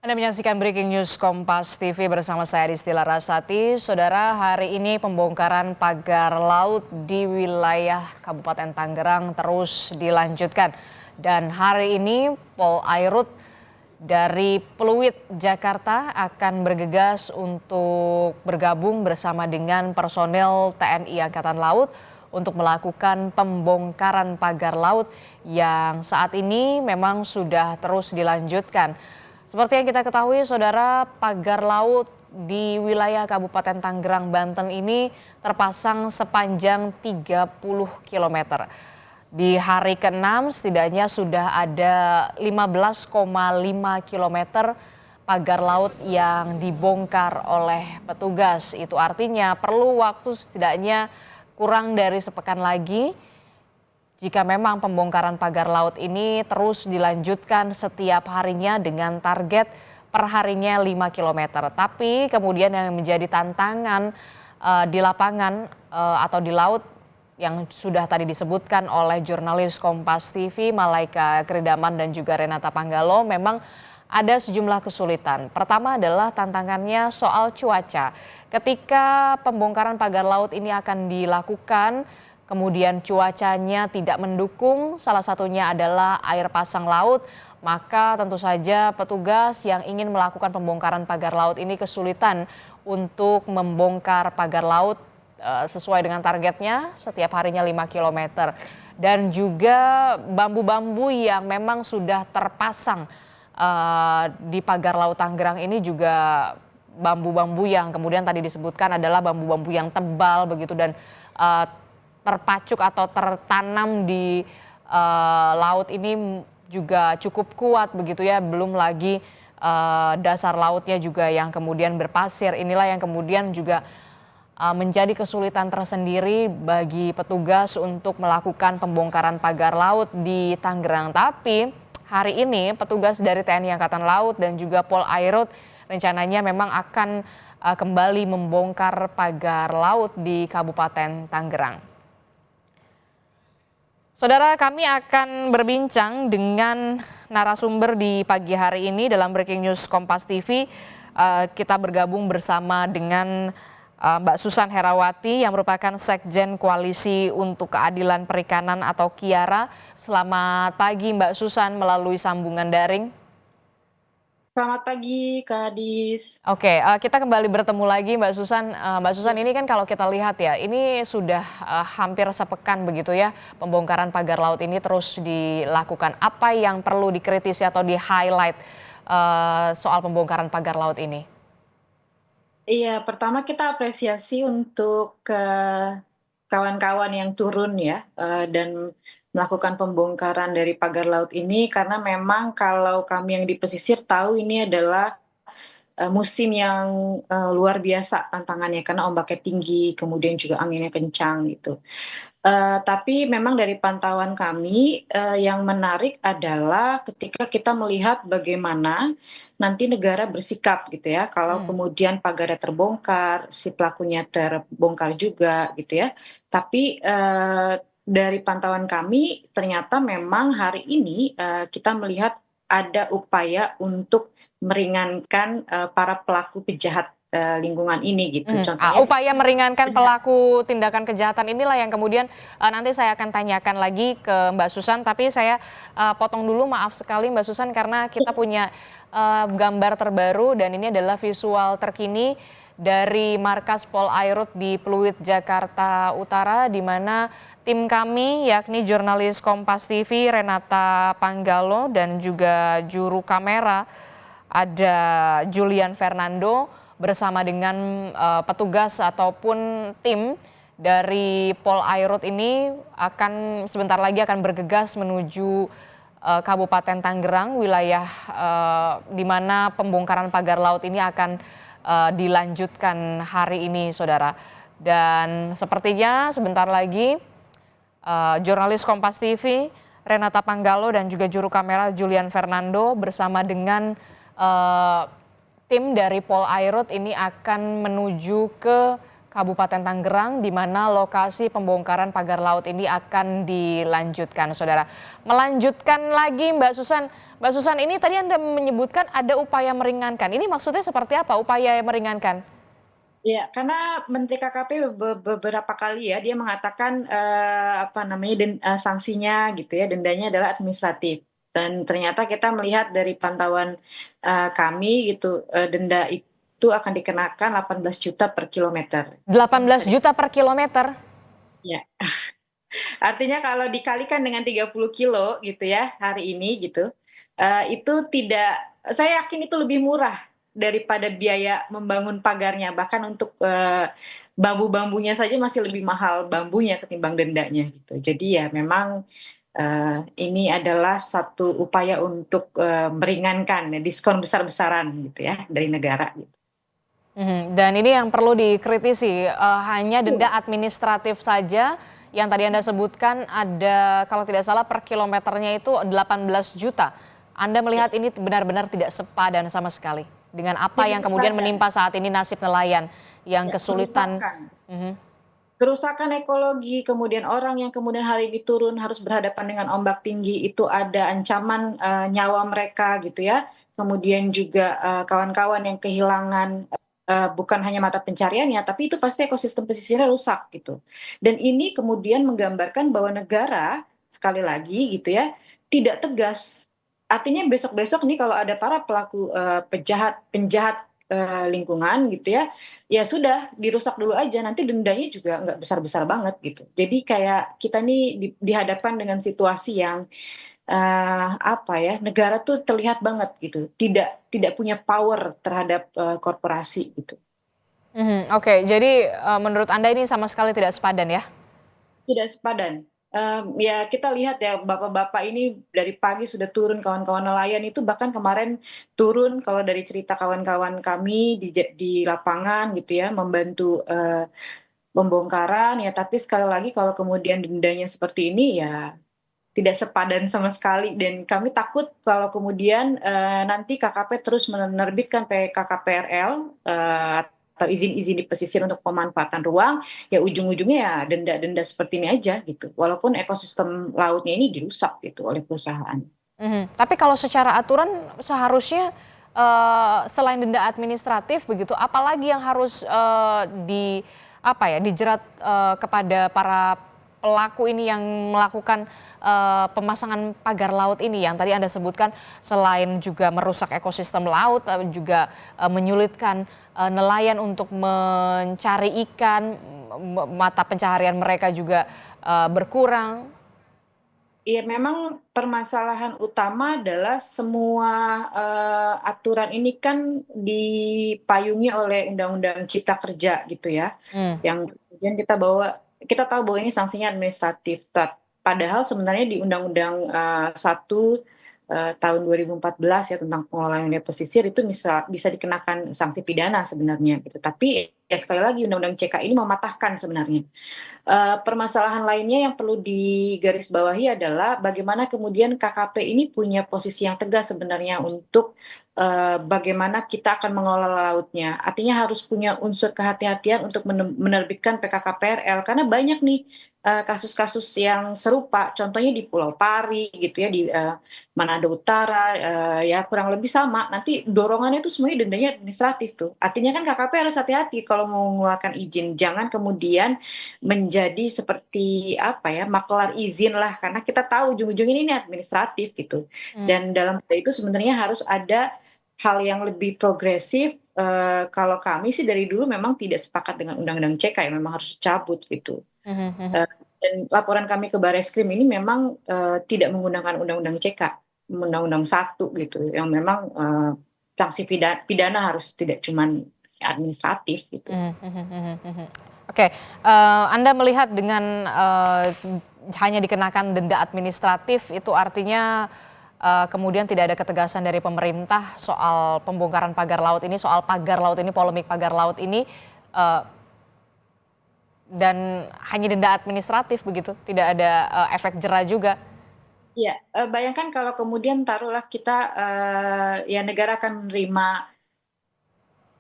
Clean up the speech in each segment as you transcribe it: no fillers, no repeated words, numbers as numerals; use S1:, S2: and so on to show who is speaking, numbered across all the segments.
S1: Anda menyaksikan Breaking News Kompas TV bersama saya Disti Larasati. Saudara, hari ini pembongkaran pagar laut di wilayah Kabupaten Tangerang terus dilanjutkan. Dan hari ini Polairut dari Pluit, Jakarta akan bergegas untuk bergabung bersama dengan personel TNI Angkatan Laut untuk melakukan pembongkaran pagar laut yang saat ini memang sudah terus dilanjutkan. Seperti yang kita ketahui, saudara, pagar laut di wilayah Kabupaten Tangerang, Banten ini terpasang sepanjang 30 km. Di hari ke-6 setidaknya sudah ada 15,5 km pagar laut yang dibongkar oleh petugas. Itu artinya perlu waktu setidaknya kurang dari sepekan lagi jika memang pembongkaran pagar laut ini terus dilanjutkan setiap harinya dengan target perharinya 5 km. Tapi kemudian yang menjadi tantangan di lapangan atau di laut yang sudah tadi disebutkan oleh jurnalis Kompas TV Malaika Kridaman dan juga Renata Panggalo, memang ada sejumlah kesulitan. Pertama adalah tantangannya soal cuaca. Ketika pembongkaran pagar laut ini akan dilakukan, kemudian cuacanya tidak mendukung, salah satunya adalah air pasang laut, maka tentu saja petugas yang ingin melakukan pembongkaran pagar laut ini kesulitan untuk membongkar pagar laut sesuai dengan targetnya setiap harinya 5 km. Dan juga bambu-bambu yang memang sudah terpasang di pagar laut Tangerang ini juga bambu-bambu yang kemudian tadi disebutkan adalah bambu-bambu yang tebal begitu dan terpacuk atau tertanam di laut ini juga cukup kuat begitu ya, belum lagi dasar lautnya juga yang kemudian berpasir. Inilah yang kemudian juga menjadi kesulitan tersendiri bagi petugas untuk melakukan pembongkaran pagar laut di Tangerang. Tapi hari ini petugas dari TNI Angkatan Laut dan juga Polairut rencananya memang akan kembali membongkar pagar laut di Kabupaten Tangerang. Saudara, kami akan berbincang dengan narasumber di pagi hari ini dalam Breaking News Kompas TV. Kita bergabung bersama dengan Mbak Susan Herawati yang merupakan Sekjen Koalisi untuk Keadilan Perikanan atau KIARA. Selamat pagi Mbak Susan melalui sambungan daring.
S2: Selamat pagi, Kak Dis.
S1: Oke, kita kembali bertemu lagi Mbak Susan. Mbak Susan, ini kan kalau kita lihat ya, ini sudah hampir sepekan begitu ya, pembongkaran pagar laut ini terus dilakukan. Apa yang perlu dikritisi atau di-highlight soal pembongkaran pagar laut ini?
S2: Iya, pertama kita apresiasi untuk kawan-kawan yang turun ya, dan melakukan pembongkaran dari pagar laut ini karena memang kalau kami yang di pesisir tahu ini adalah musim yang luar biasa tantangannya karena ombaknya tinggi, kemudian juga anginnya kencang gitu. Tapi memang dari pantauan kami, yang menarik adalah ketika kita melihat bagaimana nanti negara bersikap gitu ya, kalau kemudian pagarnya terbongkar, si pelakunya terbongkar juga gitu ya. Tapi, dari pantauan kami ternyata memang hari ini, kita melihat ada upaya untuk meringankan, para pelaku pejahat, lingkungan ini gitu. Contohnya
S1: Upaya meringankan pelaku tindakan kejahatan inilah yang kemudian nanti saya akan tanyakan lagi ke Mbak Susan, tapi saya potong dulu, maaf sekali Mbak Susan karena kita punya gambar terbaru dan ini adalah visual terkini dari markas Polairut di Pluit, Jakarta Utara, di mana tim kami yakni jurnalis Kompas TV Renata Panggalo dan juga juru kamera ada Julian Fernando bersama dengan petugas ataupun tim dari Polairut ini akan sebentar lagi akan bergegas menuju Kabupaten Tangerang, wilayah di mana pembongkaran pagar laut ini akan dilanjutkan hari ini, saudara. Dan sepertinya sebentar lagi jurnalis Kompas TV Renata Panggalo dan juga juru kamera Julian Fernando bersama dengan tim dari Polairut ini akan menuju ke Kabupaten Tangerang, di mana lokasi pembongkaran pagar laut ini akan dilanjutkan, saudara. Melanjutkan lagi Mbak Susan, Mbak Susan, ini tadi Anda menyebutkan ada upaya meringankan. Ini maksudnya seperti apa upaya yang meringankan?
S2: Iya, karena Menteri KKP beberapa kali ya, dia mengatakan, apa namanya, sanksinya gitu ya, dendanya adalah administratif. Dan ternyata kita melihat dari pantauan, kami gitu, denda itu akan dikenakan 18 juta per kilometer. Yang bisa
S1: 18 juta per kilometer?
S2: ya, artinya kalau dikalikan dengan 30 kilo gitu ya, hari ini gitu, itu tidak saya yakin itu lebih murah daripada biaya membangun pagarnya, bahkan untuk, bambu-bambunya saja masih lebih mahal bambunya ketimbang dendanya gitu. Jadi ya memang, ini adalah satu upaya untuk, meringankan ya, diskon besar-besaran gitu ya dari negara gitu.
S1: Mhm, dan ini yang perlu dikritisi, hanya denda administratif saja yang tadi Anda sebutkan ada kalau tidak salah per kilometernya itu 18 juta. Anda
S2: Ya,
S1: melihat ini benar-benar tidak sepadan sama sekali dengan apa
S2: tidak
S1: yang kemudian
S2: sepadan,
S1: menimpa saat ini nasib nelayan yang
S2: ya,
S1: kesulitan. Mhm,
S2: kerusakan ekologi, kemudian orang yang kemudian hari ini turun harus berhadapan dengan ombak tinggi, itu ada ancaman, nyawa mereka gitu ya. Kemudian juga, kawan-kawan yang kehilangan, bukan hanya mata pencariannya, tapi itu pasti ekosistem pesisirnya rusak gitu. Dan ini kemudian menggambarkan bahwa negara, sekali lagi gitu ya, tidak tegas. Artinya besok-besok nih kalau ada para pelaku, penjahat, lingkungan gitu ya, ya sudah, dirusak dulu aja, nanti dendanya juga nggak besar-besar banget gitu. Jadi kayak kita nih dihadapkan dengan situasi yang, apa ya, negara tuh terlihat banget gitu, tidak tidak punya power terhadap, korporasi gitu.
S1: mhm, oke jadi, menurut Anda ini sama sekali tidak sepadan ya?
S2: Tidak sepadan. Ya kita lihat ya bapak-bapak ini dari pagi sudah turun, kawan-kawan nelayan itu bahkan kemarin turun kalau dari cerita kawan-kawan kami di lapangan gitu ya, membantu, pembongkaran ya, tapi sekali lagi kalau kemudian dendanya seperti ini ya tidak sepadan sama sekali dan kami takut kalau kemudian, nanti KKP terus menerbitkan PKKPRL, atau izin-izin di pesisir untuk pemanfaatan ruang, ya ujung-ujungnya ya denda-denda seperti ini aja gitu, walaupun ekosistem lautnya ini dirusak gitu oleh perusahaan.
S1: Mhm, tapi kalau secara aturan seharusnya, selain denda administratif begitu, apalagi yang harus, apa ya, dijerat, kepada para pelaku ini yang melakukan, pemasangan pagar laut ini yang tadi Anda sebutkan selain juga merusak ekosistem laut, juga, menyulitkan, nelayan untuk mencari ikan, mata pencaharian mereka juga, berkurang.
S2: Iya, memang permasalahan utama adalah semua, aturan ini kan dipayungi oleh Undang-Undang Cipta Kerja gitu ya,
S1: Mmm,
S2: yang kemudian kita tahu bahwa ini sanksinya administratif, padahal sebenarnya di Undang-Undang, 1, tahun 2014 ya tentang pengelolaan wilayah pesisir itu bisa bisa dikenakan sanksi pidana sebenarnya gitu, tapi ya sekali lagi Undang-Undang CK ini mematahkan sebenarnya. Permasalahan lainnya yang perlu digarisbawahi adalah bagaimana kemudian KKP ini punya posisi yang tegas sebenarnya untuk, bagaimana kita akan mengelola lautnya. Artinya harus punya unsur kehati-hatian untuk menerbitkan PKKPRL karena banyak nih, kasus-kasus yang serupa, contohnya di Pulau Pari gitu ya, di, Manado Utara, ya kurang lebih sama, nanti dorongannya itu semuanya dendanya administratif tuh. Artinya kan KKP harus hati-hati kalau mau mengeluarkan izin, jangan kemudian menjadi seperti apa ya, maklar izin lah, karena kita tahu ujung-ujungnya ini administratif gitu.
S1: mhm.
S2: Dan dalam hal itu sebenarnya harus ada hal yang lebih progresif, kalau kami sih dari dulu memang tidak sepakat dengan Undang-Undang CK ya, memang harus dicabut gitu.
S1: Mhm, mhm.
S2: Eee, dan laporan kami ke Barreskrim ini memang, tidak menggunakan Undang-Undang CK, Undang-Undang 1 gitu, yang memang, sanksi pidana harus tidak cuman administratif gitu.
S1: Mhm, mhm, mhm, mhm. Oke, Anda melihat dengan, hanya dikenakan denda administratif itu artinya, kemudian tidak ada ketegasan dari pemerintah soal pembongkaran pagar laut ini, soal pagar laut ini, polemik pagar laut ini, eee, dan hanya denda administratif begitu, tidak ada, efek jera juga?
S2: Iya, bayangkan kalau kemudian taruhlah kita, ya negara akan menerima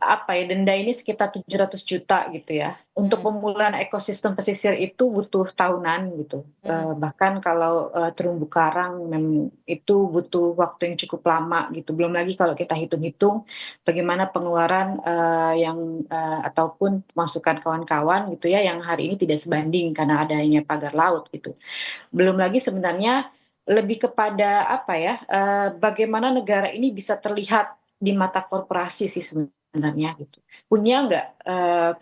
S2: apa ya, denda ini sekitar 700 juta gitu ya. Untuk
S1: Hmm.
S2: pemulihan ekosistem pesisir itu butuh tahunan gitu,
S1: Hmm.
S2: bahkan kalau, terumbu karang itu butuh waktu yang cukup lama gitu. Belum lagi kalau kita hitung-hitung bagaimana pengeluaran, ataupun masukan kawan-kawan gitu ya, yang hari ini tidak sebanding karena adanya pagar laut gitu. Belum lagi sebenarnya lebih kepada apa ya, bagaimana negara ini bisa terlihat di mata korporasi sih sebenarnya gitu. Punya nggak,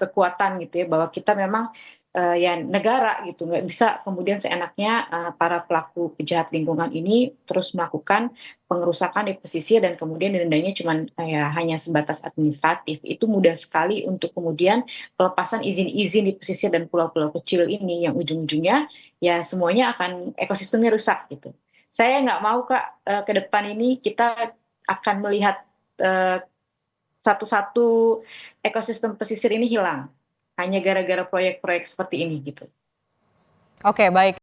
S2: kekuatan gitu ya bahwa kita memang, ya negara gitu, nggak bisa kemudian seenaknya, para pelaku pejahat lingkungan ini terus melakukan pengerusakan di pesisir dan kemudian dendanya cuman, ya hanya sebatas administratif. Itu mudah sekali untuk kemudian pelepasan izin-izin di pesisir dan pulau-pulau kecil ini yang ujung-ujungnya ya semuanya akan ekosistemnya rusak gitu. Saya nggak mau Kak, ke depan ini kita akan melihat, eee, satu-satu ekosistem pesisir ini hilang, hanya gara-gara proyek-proyek seperti ini gitu.
S1: Oke, baik.